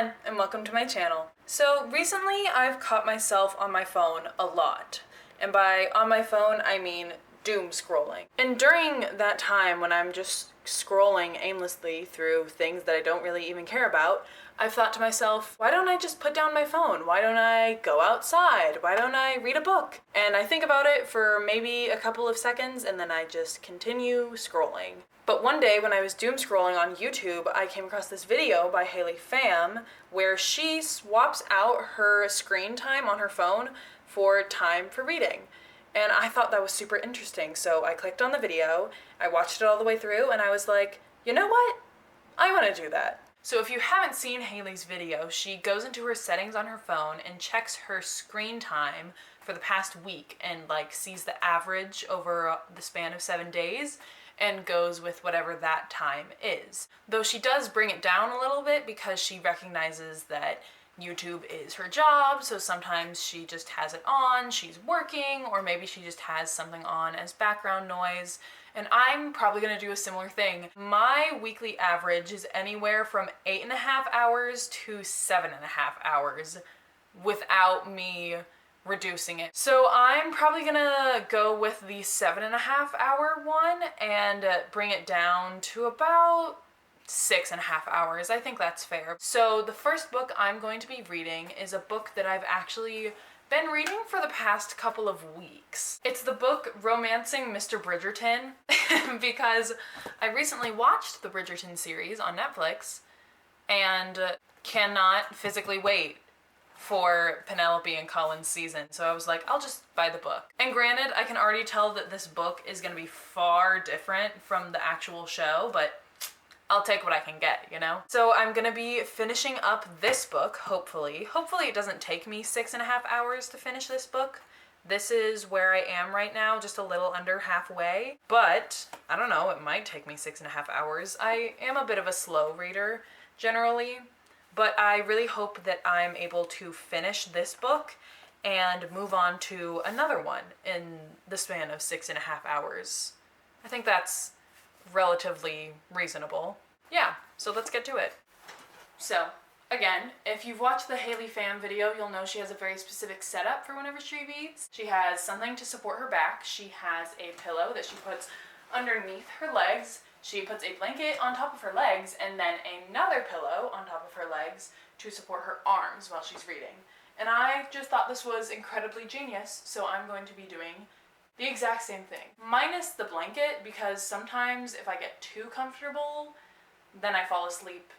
again, and welcome to my channel. So recently I've caught myself on my phone a lot. And by on my phone, I mean doom scrolling. And during that time when I'm just scrolling aimlessly through things that I don't really even care about, I've thought to myself, why don't I just put down my phone? Why don't I go outside? Why don't I read a book? And I think about it for maybe a couple of seconds and then I just continue scrolling. But one day when I was doom scrolling on YouTube, I came across this video by Haley Pham where she swaps out her screen time on her phone for time for reading. And I thought that was super interesting, so I clicked on the video, I watched it all the way through, and I was like, you know what? I want to do that. So if you haven't seen Haley's video, she goes into her settings on her phone and checks her screen time for the past week and sees the average over the span of 7 days and goes with whatever that time is. Though she does bring it down a little bit because she recognizes that YouTube is her job, so sometimes she just has it on, she's working, or maybe she just has something on as background noise. And I'm probably gonna do a similar thing. My weekly average is anywhere from 8.5 hours to 7.5 hours without me reducing it. So I'm probably gonna go with the 7.5 hour one and bring it down to about 6.5 hours. I think that's fair. So the first book I'm going to be reading is a book that I've actually been reading for the past couple of weeks. It's the book Romancing Mr. Bridgerton because I recently watched the Bridgerton series on Netflix and cannot physically wait for Penelope and Colin's season. So I was like, I'll just buy the book. And granted, I can already tell that this book is gonna be far different from the actual show, but I'll take what I can get, you know? So I'm gonna be finishing up this book, hopefully. Hopefully it doesn't take me 6.5 hours to finish this book. This is where I am right now, just a little under halfway. But, I don't know, it might take me 6.5 hours. I am a bit of a slow reader, generally. But I really hope that I'm able to finish this book and move on to another one in the span of 6.5 hours. I think that's relatively reasonable. Yeah, so let's get to it. So, again, if you've watched the Haley Pham video, you'll know she has a very specific setup for whenever she reads. She has something to support her back. She has a pillow that she puts underneath her legs. She puts a blanket on top of her legs and then another pillow on top of her legs to support her arms while she's reading. And I just thought this was incredibly genius, so I'm going to be doing the exact same thing. Minus the blanket, because sometimes if I get too comfortable, then I fall asleep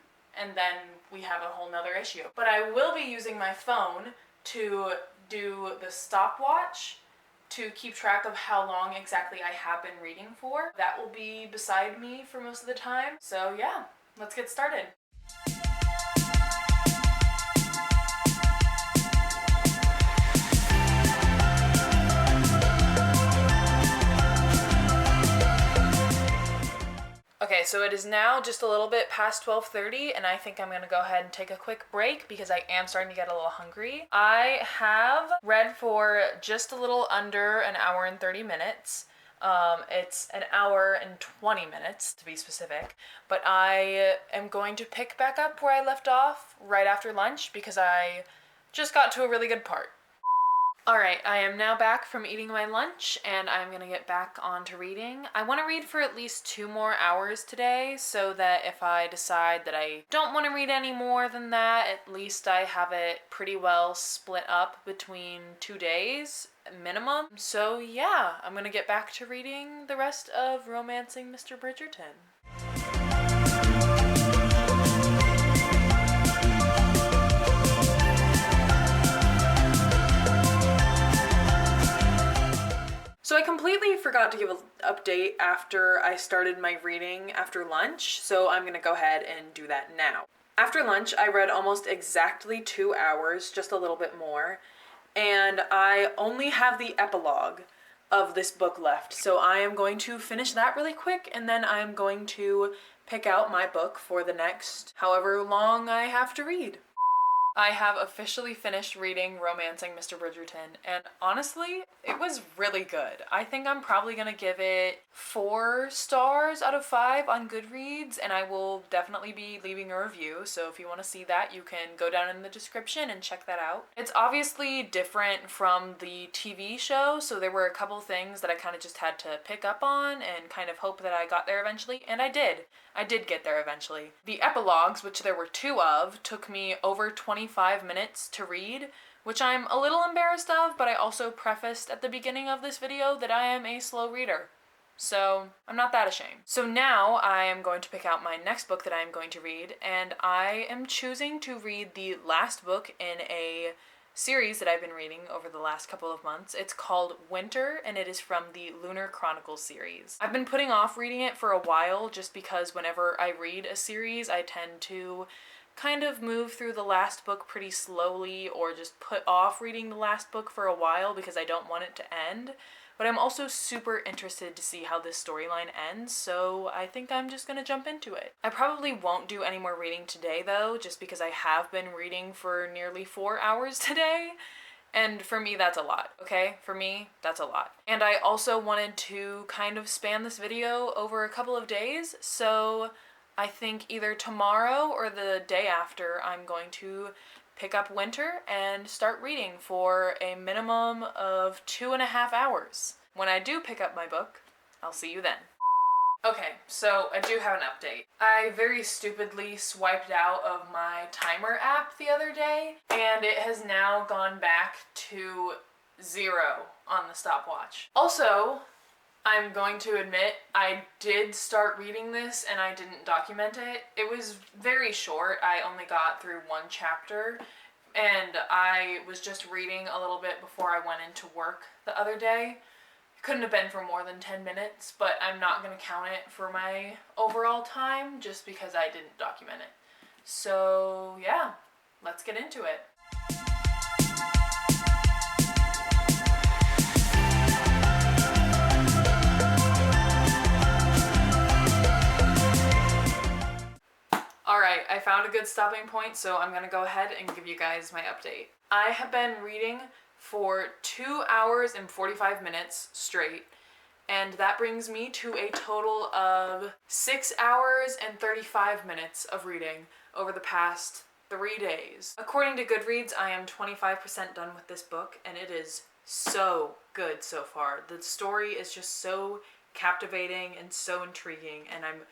and then we have a whole nother issue. But I will be using my phone to do the stopwatch to keep track of how long exactly I have been reading for. That will be beside me for most of the time. So yeah, let's get started. Okay, so it is now just a little bit past 12:30 and I think I'm gonna go ahead and take a quick break because I am starting to get a little hungry. I have read for just a little under an hour and 30 minutes. It's an hour and 20 minutes to be specific, but I am going to pick back up where I left off right after lunch because I just got to a really good part. Alright, I am now back from eating my lunch and I'm gonna get back on to reading. I want to read for at least 2 more hours today so that if I decide that I don't want to read any more than that, at least I have it pretty well split up between 2 days minimum. So yeah, I'm gonna get back to reading the rest of Romancing Mr. Bridgerton. So I completely forgot to give an update after I started my reading after lunch, so I'm gonna go ahead and do that now. After lunch, I read almost exactly 2 hours, just a little bit more, and I only have the epilogue of this book left, so I am going to finish that really quick, and then I'm going to pick out my book for the next however long I have to read. I have officially finished reading Romancing Mr. Bridgerton, and honestly, it was really good. I think I'm probably gonna give it 4 stars out of 5 on Goodreads, and I will definitely be leaving a review, so if you want to see that, you can go down in the description and check that out. It's obviously different from the TV show, so there were a couple things that I kind of just had to pick up on and kind of hope that I got there eventually, and I did. I did get there eventually. The epilogues, which there were 2 of, took me over 25 minutes to read, which I'm a little embarrassed of, but I also prefaced at the beginning of this video that I am a slow reader. So I'm not that ashamed. So now I am going to pick out my next book that I am going to read, and I am choosing to read the last book in a series that I've been reading over the last couple of months. It's called Winter, and it is from the Lunar Chronicles series. I've been putting off reading it for a while just because whenever I read a series, I tend to kind of move through the last book pretty slowly or just put off reading the last book for a while because I don't want it to end. But I'm also super interested to see how this storyline ends, so I think I'm just gonna jump into it. I probably won't do any more reading today though, just because I have been reading for nearly 4 hours today. And for me, that's a lot, okay? For me, that's a lot. And I also wanted to kind of span this video over a couple of days, so I think either tomorrow or the day after I'm going to pick up Winter and start reading for a minimum of 2.5 hours. When I do pick up my book, I'll see you then. Okay, so I do have an update. I very stupidly swiped out of my timer app the other day, and it has now gone back to 0 on the stopwatch. Also, I'm going to admit, I did start reading this and I didn't document it. It was very short. I only got through 1 chapter, and I was just reading a little bit before I went into work the other day. It couldn't have been for more than 10 minutes, but I'm not going to count it for my overall time just because I didn't document it. So yeah, let's get into it. Alright, I found a good stopping point, so I'm gonna go ahead and give you guys my update. I have been reading for 2 hours and 45 minutes straight, and that brings me to a total of 6 hours and 35 minutes of reading over the past 3 days. According to Goodreads, I am 25% done with this book, and it is so good so far. The story is just so captivating and so intriguing, and I'm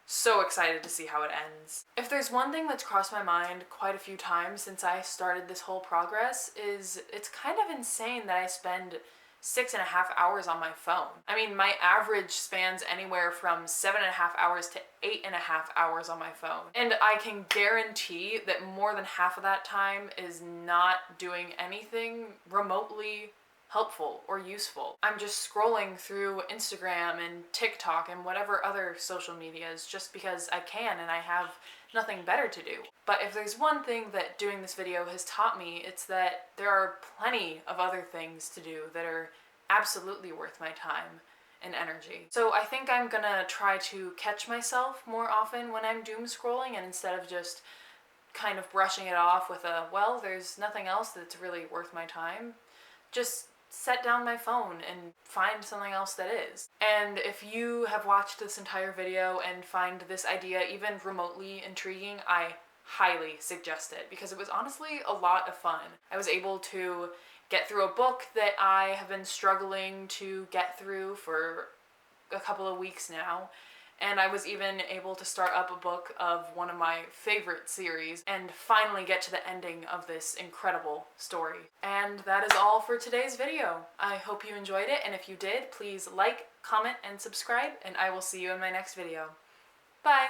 so excited to see how it ends. If there's one thing that's crossed my mind quite a few times since I started this whole progress is it's kind of insane that I spend 6.5 hours on my phone. I mean, my average spans anywhere from 7.5 hours to 8.5 hours on my phone. And I can guarantee that more than half of that time is not doing anything remotely helpful or useful. I'm just scrolling through Instagram and TikTok and whatever other social medias just because I can and I have nothing better to do. But if there's one thing that doing this video has taught me, it's that there are plenty of other things to do that are absolutely worth my time and energy. So I think I'm gonna try to catch myself more often when I'm doom scrolling, and instead of just kind of brushing it off with a, well, there's nothing else that's really worth my time, just set down my phone and find something else that is. And if you have watched this entire video and find this idea even remotely intriguing, I highly suggest it because it was honestly a lot of fun. I was able to get through a book that I have been struggling to get through for a couple of weeks now, and I was even able to start up a book of one of my favorite series and finally get to the ending of this incredible story. And that is all for today's video. I hope you enjoyed it, and if you did, please like, comment, and subscribe, and I will see you in my next video. Bye!